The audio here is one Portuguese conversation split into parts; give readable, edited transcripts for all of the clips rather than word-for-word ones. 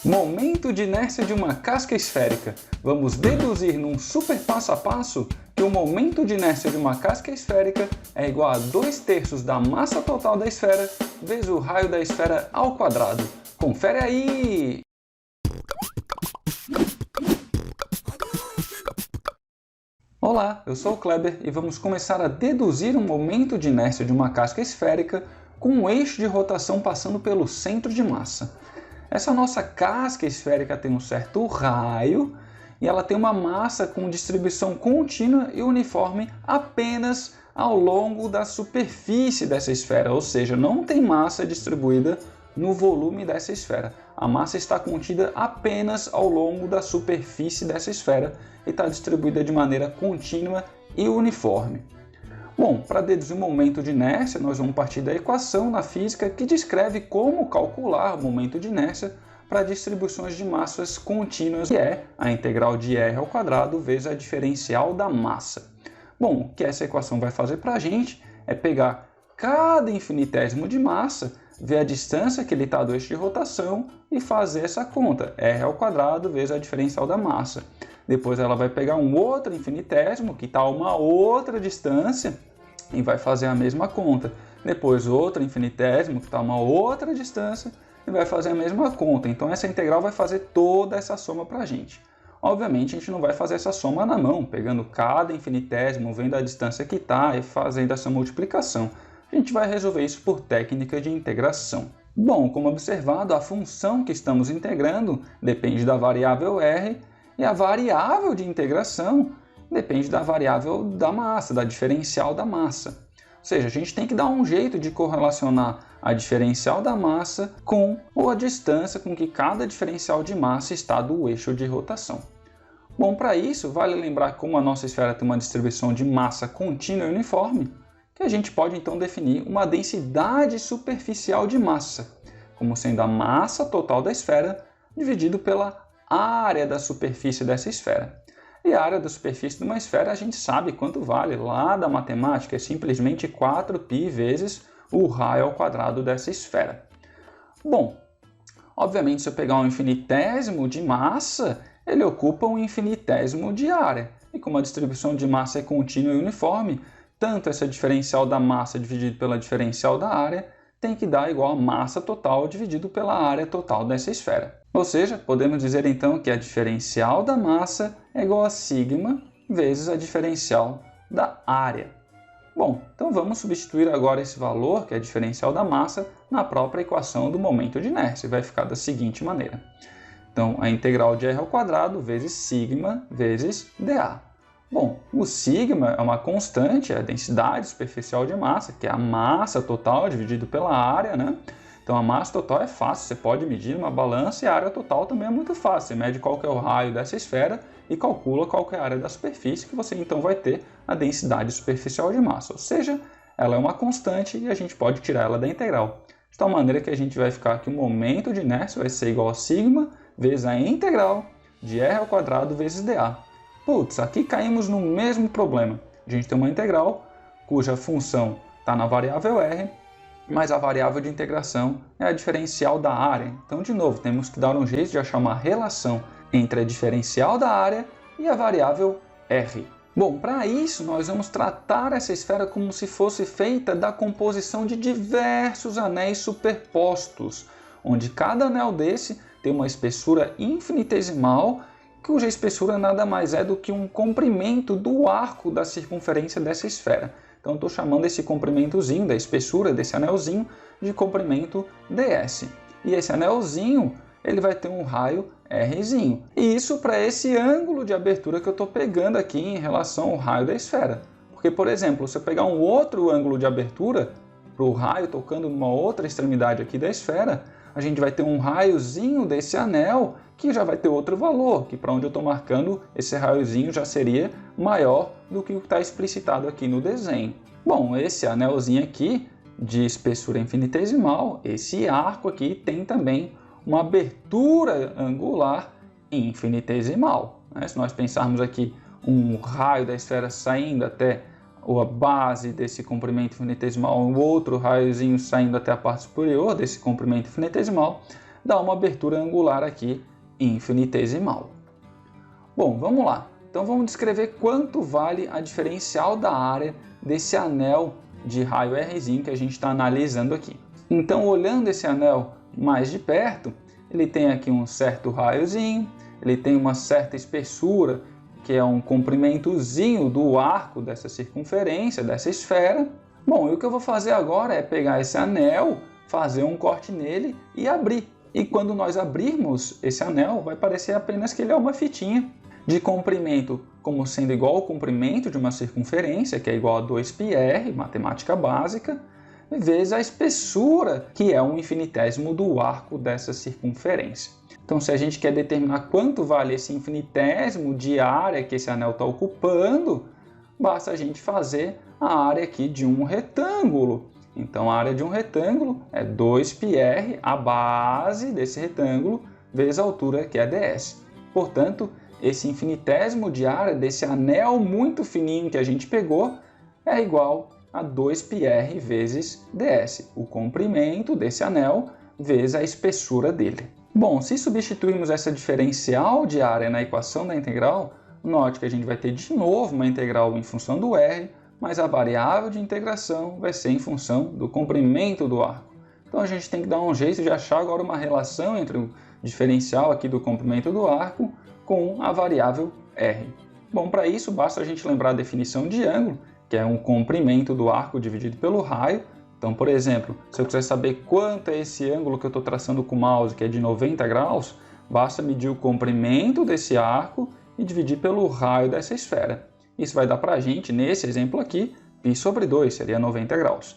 Momento de inércia de uma casca esférica. Vamos deduzir num super passo a passo que o momento de inércia de uma casca esférica é igual a 2/3 da massa total da esfera vezes o raio da esfera ao quadrado. Confere aí! Olá, eu sou o Kleber e vamos começar a deduzir um momento de inércia de uma casca esférica com um eixo de rotação passando pelo centro de massa. Essa nossa casca esférica tem um certo raio e ela tem uma massa com distribuição contínua e uniforme apenas ao longo da superfície dessa esfera, ou seja, não tem massa distribuída no volume dessa esfera. A massa está contida apenas ao longo da superfície dessa esfera e está distribuída de maneira contínua e uniforme. Bom, para deduzir o momento de inércia, nós vamos partir da equação na física que descreve como calcular o momento de inércia para distribuições de massas contínuas, que é a integral de r ao quadrado vezes a diferencial da massa. Bom, o que essa equação vai fazer para a gente é pegar cada infinitésimo de massa, ver a distância que ele está do eixo de rotação e fazer essa conta, r ao quadrado vezes a diferencial da massa. Depois ela vai pegar um outro infinitésimo que está a uma outra distância e vai fazer a mesma conta. Depois outro infinitésimo que está a uma outra distância e vai fazer a mesma conta. Então essa integral vai fazer toda essa soma para a gente. Obviamente a gente não vai fazer essa soma na mão, pegando cada infinitésimo, vendo a distância que está e fazendo essa multiplicação. A gente vai resolver isso por técnica de integração. Bom, como observado, a função que estamos integrando depende da variável r e a variável de integração depende da variável da massa, da diferencial da massa. Ou seja, a gente tem que dar um jeito de correlacionar a diferencial da massa com a distância com que cada diferencial de massa está do eixo de rotação. Bom, para isso, vale lembrar que como a nossa esfera tem uma distribuição de massa contínua e uniforme, que a gente pode então definir uma densidade superficial de massa, como sendo a massa total da esfera dividido pela área da superfície dessa esfera. E a área da superfície de uma esfera a gente sabe quanto vale lá da matemática, é simplesmente 4π vezes o raio ao quadrado dessa esfera. Bom, obviamente se eu pegar um infinitésimo de massa, ele ocupa um infinitésimo de área. E como a distribuição de massa é contínua e uniforme, tanto essa diferencial da massa dividido pela diferencial da área tem que dar igual a massa total dividido pela área total dessa esfera. Ou seja, podemos dizer então que a diferencial da massa é igual a sigma vezes a diferencial da área. Bom, então vamos substituir agora esse valor, que é a diferencial da massa, na própria equação do momento de inércia. Vai ficar da seguinte maneira. Então, a integral de r ao quadrado vezes sigma vezes dA. Bom, o sigma é uma constante, é a densidade superficial de massa, que é a massa total dividido pela área, né? Então a massa total é fácil, você pode medir numa balança e a área total também é muito fácil. Você mede qual que é o raio dessa esfera e calcula qual que é a área da superfície, que você então vai ter a densidade superficial de massa. Ou seja, ela é uma constante e a gente pode tirar ela da integral. De tal maneira que a gente vai ficar que o momento de inércia vai ser igual a sigma vezes a integral de r ao quadrado vezes dA. Putz, aqui caímos no mesmo problema. A gente tem uma integral cuja função está na variável r, mas a variável de integração é a diferencial da área. Então, de novo, temos que dar um jeito de achar uma relação entre a diferencial da área e a variável r. Bom, para isso, nós vamos tratar essa esfera como se fosse feita da composição de diversos anéis superpostos, onde cada anel desse tem uma espessura infinitesimal, cuja espessura nada mais é do que um comprimento do arco da circunferência dessa esfera. Então, estou chamando esse comprimentozinho, da espessura desse anelzinho, de comprimento ds. E esse anelzinho, ele vai ter um raio rzinho. E isso para esse ângulo de abertura que eu estou pegando aqui em relação ao raio da esfera. Porque, por exemplo, se eu pegar um outro ângulo de abertura, para o raio tocando numa outra extremidade aqui da esfera, a gente vai ter um raiozinho desse anel que já vai ter outro valor, que para onde eu estou marcando, esse raiozinho já seria maior do que o que está explicitado aqui no desenho. Bom, esse anelzinho aqui, de espessura infinitesimal, esse arco aqui tem também uma abertura angular infinitesimal. Se nós pensarmos aqui um raio da esfera saindo até a base desse comprimento infinitesimal, um outro raiozinho saindo até a parte superior desse comprimento infinitesimal, dá uma abertura angular aqui infinitesimal. Bom, vamos lá. Então vamos descrever quanto vale a diferencial da área desse anel de raio Rzinho que a gente está analisando aqui. Então, olhando esse anel mais de perto, ele tem aqui um certo raiozinho, ele tem uma certa espessura, que é um comprimentozinho do arco dessa circunferência, dessa esfera. Bom, e o que eu vou fazer agora é pegar esse anel, fazer um corte nele e abrir. E quando nós abrirmos esse anel, vai parecer apenas que ele é uma fitinha de comprimento como sendo igual ao comprimento de uma circunferência, que é igual a 2πr, matemática básica, vezes a espessura, que é um infinitésimo do arco dessa circunferência. Então, se a gente quer determinar quanto vale esse infinitésimo de área que esse anel está ocupando, basta a gente fazer a área aqui de um retângulo. Então, a área de um retângulo é 2πr, a base desse retângulo, vezes a altura, que é ds. Portanto, esse infinitésimo de área desse anel muito fininho que a gente pegou é igual a 2πr vezes ds, o comprimento desse anel vezes a espessura dele. Bom, se substituirmos essa diferencial de área na equação da integral, note que a gente vai ter de novo uma integral em função do r, mas a variável de integração vai ser em função do comprimento do arco. Então a gente tem que dar um jeito de achar agora uma relação entre o diferencial aqui do comprimento do arco com a variável r. Bom, para isso basta a gente lembrar a definição de ângulo, que é um comprimento do arco dividido pelo raio. Então, por exemplo, se eu quiser saber quanto é esse ângulo que eu estou traçando com o mouse, que é de 90 graus, basta medir o comprimento desse arco e dividir pelo raio dessa esfera. Isso vai dar para a gente, nesse exemplo aqui, π sobre 2, seria 90 graus.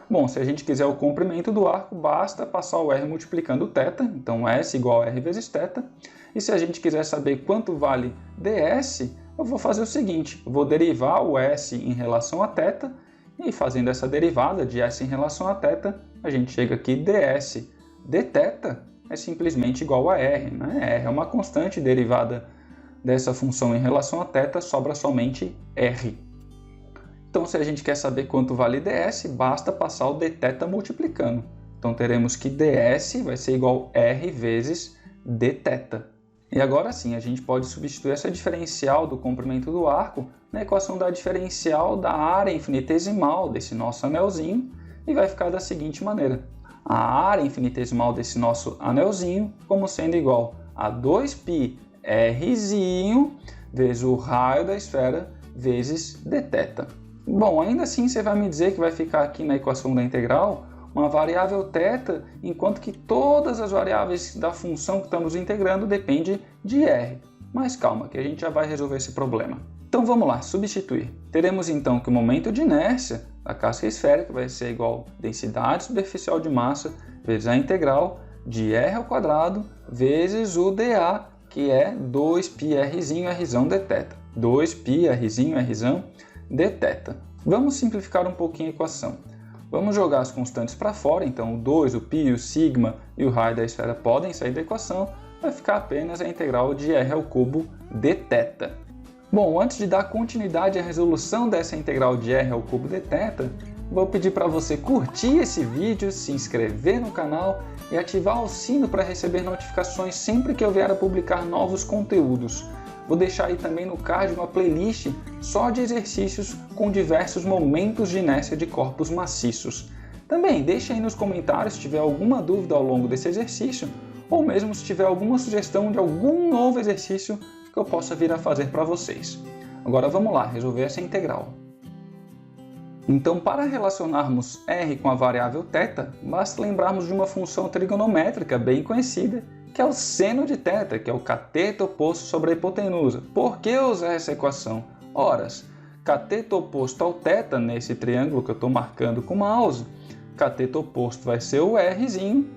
Bom, se a gente quiser o comprimento do arco, basta passar o r multiplicando o θ, então S igual a r vezes θ. E se a gente quiser saber quanto vale ds, eu vou fazer o seguinte, eu vou derivar o S em relação a θ, e fazendo essa derivada de S em relação a θ, a gente chega aqui ds dθ é simplesmente igual a r, né? R é uma constante derivada dessa função em relação a θ, sobra somente r. Então, se a gente quer saber quanto vale ds, basta passar o dθ multiplicando. Então, teremos que ds vai ser igual a r vezes dθ. E agora sim, a gente pode substituir essa diferencial do comprimento do arco na equação da diferencial da área infinitesimal desse nosso anelzinho e vai ficar da seguinte maneira. A área infinitesimal desse nosso anelzinho como sendo igual a 2πrzinho vezes o raio da esfera vezes dθ. Bom, ainda assim você vai me dizer que vai ficar aqui na equação da integral uma variável θ, enquanto que todas as variáveis da função que estamos integrando dependem de r. Mas calma, que a gente já vai resolver esse problema. Então vamos lá, substituir. Teremos então que o momento de inércia da casca esférica vai ser igual a densidade superficial de massa vezes a integral de r ao quadrado vezes o dA, que é 2πrzinho rzão dθ. 2πrzinho rzão dθ. Vamos simplificar um pouquinho a equação. Vamos jogar as constantes para fora, então o 2, o π, o sigma e o raio da esfera podem sair da equação, vai ficar apenas a integral de r ao cubo dθ. Bom, antes de dar continuidade à resolução dessa integral de r ao cubo dθ, vou pedir para você curtir esse vídeo, se inscrever no canal e ativar o sino para receber notificações sempre que eu vier a publicar novos conteúdos. Vou deixar aí também no card uma playlist só de exercícios com diversos momentos de inércia de corpos maciços. Também deixe aí nos comentários se tiver alguma dúvida ao longo desse exercício, ou mesmo se tiver alguma sugestão de algum novo exercício que eu possa vir a fazer para vocês. Agora vamos lá, resolver essa integral. Então, para relacionarmos r com a variável θ, basta lembrarmos de uma função trigonométrica bem conhecida, que é o seno de θ, que é o cateto oposto sobre a hipotenusa. Por que usar essa equação? Ora, cateto oposto ao θ, nesse triângulo que eu estou marcando com o mouse, cateto oposto vai ser o rzinho,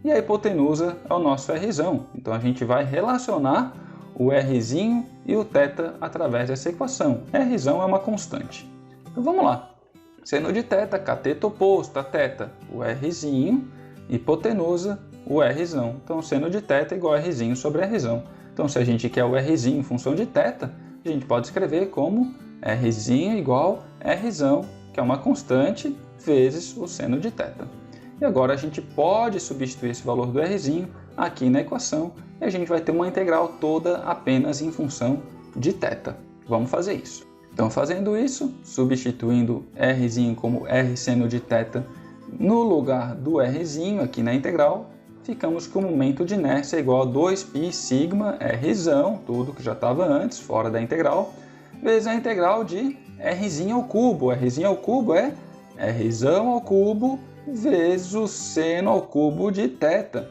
e a hipotenusa é o nosso rzão. Então a gente vai relacionar o rzinho e o θ através dessa equação. Rzão é uma constante. Então vamos lá. Seno de θ, cateto oposto a θ, o rzinho, hipotenusa, o rzão. Então, seno de θ igual a rzinho sobre rzão. Então, se a gente quer o rzinho em função de θ, a gente pode escrever como rzinho igual a rzão, que é uma constante, vezes o seno de θ. E agora a gente pode substituir esse valor do rzinho aqui na equação e a gente vai ter uma integral toda apenas em função de θ. Vamos fazer isso. Então, fazendo isso, substituindo rzinho como r seno de θ no lugar do rzinho aqui na integral, ficamos com o momento de inércia igual a 2π sigma rzão, tudo que já estava antes, fora da integral, vezes a integral de rzinho ao cubo. Rzinho ao cubo é rzão ao cubo vezes o seno ao cubo de θ,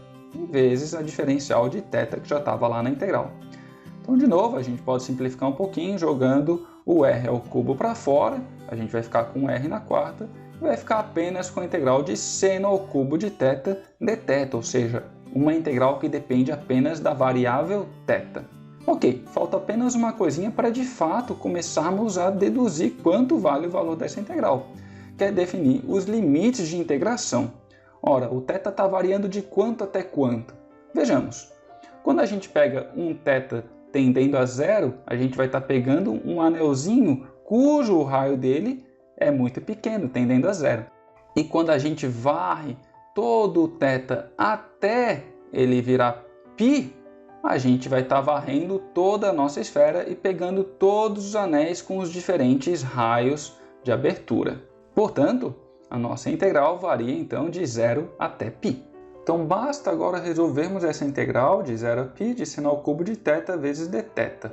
vezes a diferencial de θ que já estava lá na integral. Então, de novo, a gente pode simplificar um pouquinho jogando o r ao cubo para fora, a gente vai ficar com r na quarta, e vai ficar apenas com a integral de seno ao cubo de θ dθ, ou seja, uma integral que depende apenas da variável θ. Ok, falta apenas uma coisinha para de fato começarmos a deduzir quanto vale o valor dessa integral, que é definir os limites de integração. Ora, o θ está variando de quanto até quanto? Vejamos, quando a gente pega um θ tendendo a zero, a gente vai estar pegando um anelzinho cujo raio dele é muito pequeno, tendendo a zero. E quando a gente varre todo o θ até ele virar π, a gente vai estar varrendo toda a nossa esfera e pegando todos os anéis com os diferentes raios de abertura. Portanto, a nossa integral varia então de 0 até π. Então basta agora resolvermos essa integral de 0 a π de seno ao cubo de θ vezes dθ.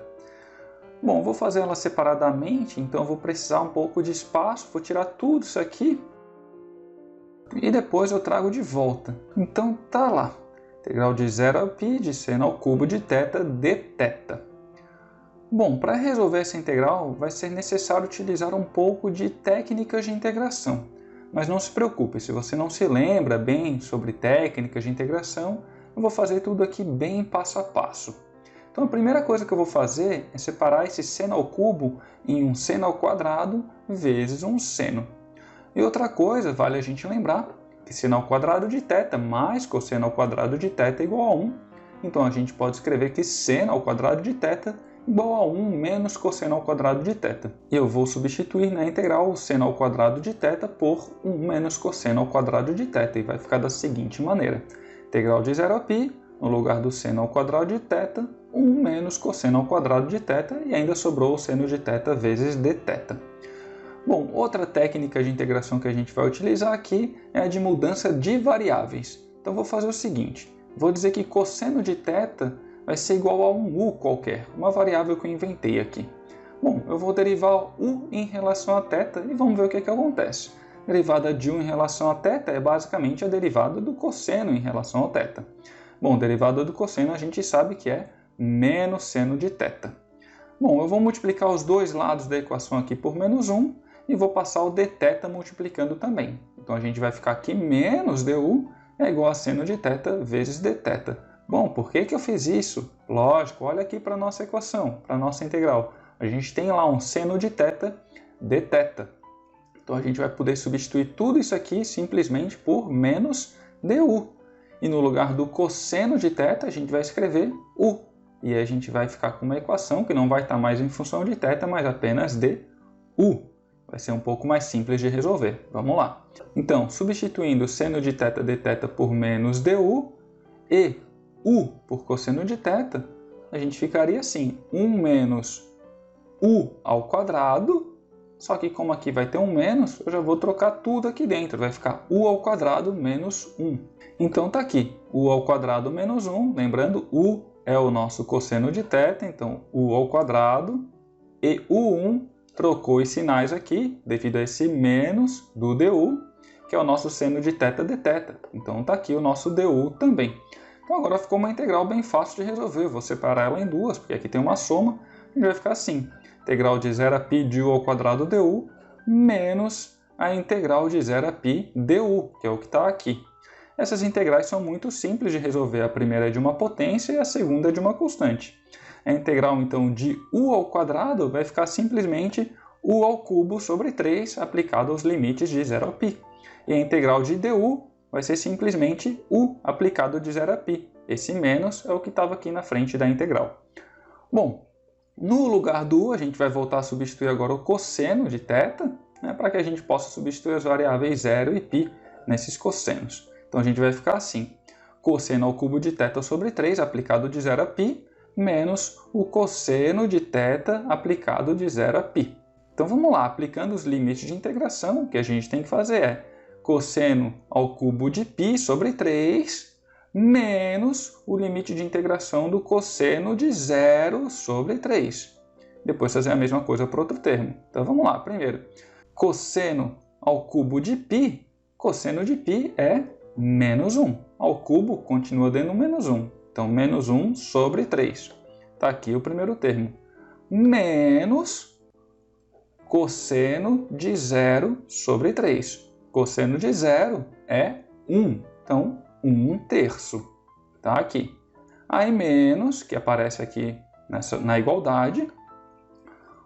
Bom, vou fazer ela separadamente, então vou precisar um pouco de espaço, vou tirar tudo isso aqui e depois eu trago de volta. Então tá lá, integral de 0 a π de seno ao cubo de θ dθ. Bom, para resolver essa integral vai ser necessário utilizar um pouco de técnicas de integração. Mas não se preocupe, se você não se lembra bem sobre técnicas de integração, eu vou fazer tudo aqui bem passo a passo. Então a primeira coisa que eu vou fazer é separar esse seno ao cubo em um seno ao quadrado vezes um seno. E outra coisa, vale a gente lembrar, que seno ao quadrado de θ mais cosseno ao quadrado de θ é igual a 1. Então a gente pode escrever que seno ao quadrado de θ igual a 1 menos cosseno ao quadrado de θ. E eu vou substituir na integral o seno ao quadrado de θ por 1 menos cosseno ao quadrado de θ. E vai ficar da seguinte maneira. Integral de 0 a π, no lugar do seno ao quadrado de θ, 1 menos cosseno ao quadrado de θ, e ainda sobrou o seno de θ vezes dθ. Bom, outra técnica de integração que a gente vai utilizar aqui é a de mudança de variáveis. Então vou fazer o seguinte, vou dizer que cosseno de θ vai ser igual a um u qualquer, uma variável que eu inventei aqui. Bom, eu vou derivar u em relação a θ e vamos ver o que acontece. A derivada de u em relação a θ é basicamente a derivada do cosseno em relação ao θ. Bom, a derivada do cosseno a gente sabe que é menos seno de θ. Bom, eu vou multiplicar os dois lados da equação aqui por menos 1 e vou passar o dθ multiplicando também. Então a gente vai ficar aqui menos du é igual a seno de θ vezes dθ. Bom, por que eu fiz isso? Lógico, olha aqui para a nossa equação, para a nossa integral. A gente tem lá um seno de θ dθ. Então a gente vai poder substituir tudo isso aqui simplesmente por menos du. E no lugar do cosseno de θ, a gente vai escrever u. E aí a gente vai ficar com uma equação que não vai estar mais em função de θ, mas apenas de u. Vai ser um pouco mais simples de resolver. Vamos lá. Então, substituindo seno de θ dθ por menos du e u por cosseno de θ, a gente ficaria assim, 1 menos u ao quadrado, só que como aqui vai ter um menos, eu já vou trocar tudo aqui dentro, vai ficar u ao quadrado menos 1. Então tá aqui, u ao quadrado menos 1, lembrando, u é o nosso cosseno de θ, então u ao quadrado, e u1 trocou os sinais aqui, devido a esse menos do du, que é o nosso seno de θ dθ. Então tá aqui o nosso du também. Então agora ficou uma integral bem fácil de resolver. Eu vou separar ela em duas, porque aqui tem uma soma. E vai ficar assim. Integral de 0 a π de u ao quadrado du menos a integral de 0 a π du, que é o que está aqui. Essas integrais são muito simples de resolver. A primeira é de uma potência e a segunda é de uma constante. A integral então de u ao quadrado vai ficar simplesmente u ao cubo sobre 3 aplicado aos limites de 0 a π. E a integral de du vai ser simplesmente u aplicado de 0 a π. Esse menos é o que estava aqui na frente da integral. Bom, no lugar do u, a gente vai voltar a substituir agora o cosseno de θ, para que a gente possa substituir as variáveis 0 e π nesses cossenos. Então a gente vai ficar assim, cosseno ao cubo de θ sobre 3 aplicado de 0 a π, menos o cosseno de θ aplicado de 0 a π. Então vamos lá, aplicando os limites de integração, o que a gente tem que fazer é cosseno ao cubo de π sobre 3, menos o limite de integração do cosseno de 0 sobre 3. Depois fazer a mesma coisa para outro termo. Então vamos lá, primeiro, cosseno ao cubo de π, cosseno de π é menos 1. Ao cubo continua dando menos 1. Então, menos 1 sobre 3. Está aqui o primeiro termo. Menos cosseno de 0 sobre 3. Cosseno de 0 é 1. Então, 1/3. Está aqui. Aí, menos, que aparece aqui na igualdade,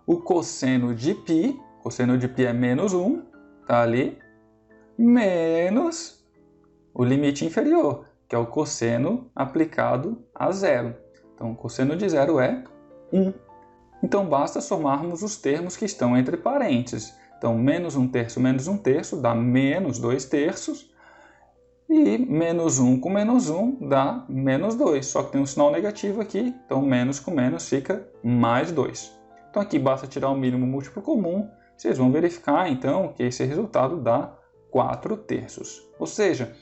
o cosseno de π. Cosseno de π é menos 1. Está ali. Menos o limite inferior, que é o cosseno aplicado a 0. Então, o cosseno de 0 é 1. Então, basta somarmos os termos que estão entre parênteses. Então, menos 1/3 dá menos 2/3. E menos 1 com menos 1 dá menos 2. Só que tem um sinal negativo aqui. Então, menos com menos fica mais 2. Então, aqui basta tirar o mínimo múltiplo comum. Vocês vão verificar, então, que esse resultado dá 4/3. Ou seja,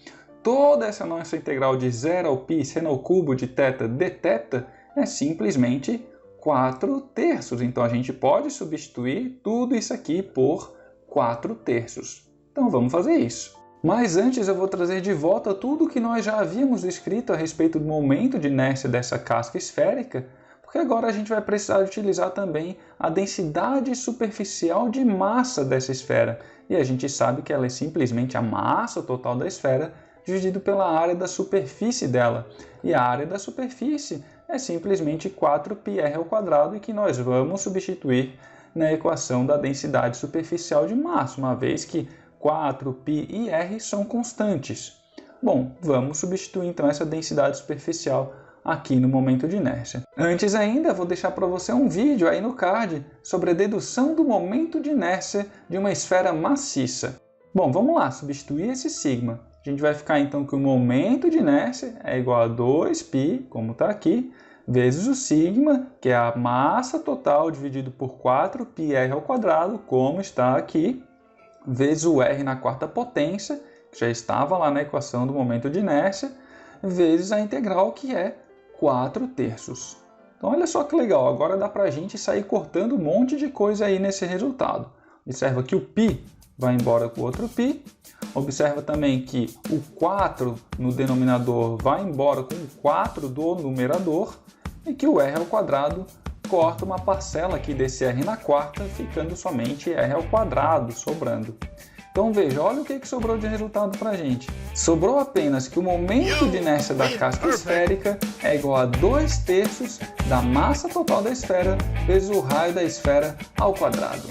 toda essa nossa integral de 0 ao π seno ao cubo de θ dθ é simplesmente 4/3. Então, a gente pode substituir tudo isso aqui por 4/3. Então, vamos fazer isso. Mas antes eu vou trazer de volta tudo que nós já havíamos escrito a respeito do momento de inércia dessa casca esférica, porque agora a gente vai precisar utilizar também a densidade superficial de massa dessa esfera. E a gente sabe que ela é simplesmente a massa total da esfera dividido pela área da superfície dela. E a área da superfície é simplesmente 4πr² e que nós vamos substituir na equação da densidade superficial de massa, uma vez que 4π e r são constantes. Bom, vamos substituir então essa densidade superficial aqui no momento de inércia. Antes ainda, vou deixar para você um vídeo aí no card sobre a dedução do momento de inércia de uma esfera maciça. Bom, vamos lá, substituir esse sigma. A gente vai ficar então que o momento de inércia é igual a 2π, como está aqui, vezes o sigma, que é a massa total dividido por 4πr², como está aqui, vezes o r na quarta potência, que já estava lá na equação do momento de inércia, vezes a integral, que é 4/3. Então, olha só que legal, agora dá para a gente sair cortando um monte de coisa aí nesse resultado. Observa que o π vai embora com o outro π. Observa também que o 4 no denominador vai embora com o 4 do numerador e que o r² corta uma parcela aqui desse r na quarta, ficando somente r² sobrando. Então veja, olha o que sobrou de resultado para a gente. Sobrou apenas que o momento de inércia da casca esférica é igual a 2/3 da massa total da esfera vezes o raio da esfera ao quadrado.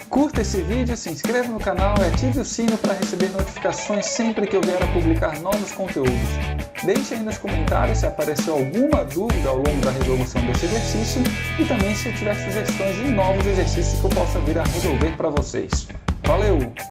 Curta esse vídeo, se inscreva no canal e ative o sino para receber notificações sempre que eu vier a publicar novos conteúdos. Deixe aí nos comentários se apareceu alguma dúvida ao longo da resolução desse exercício e também se tiver sugestões de novos exercícios que eu possa vir a resolver para vocês. Valeu!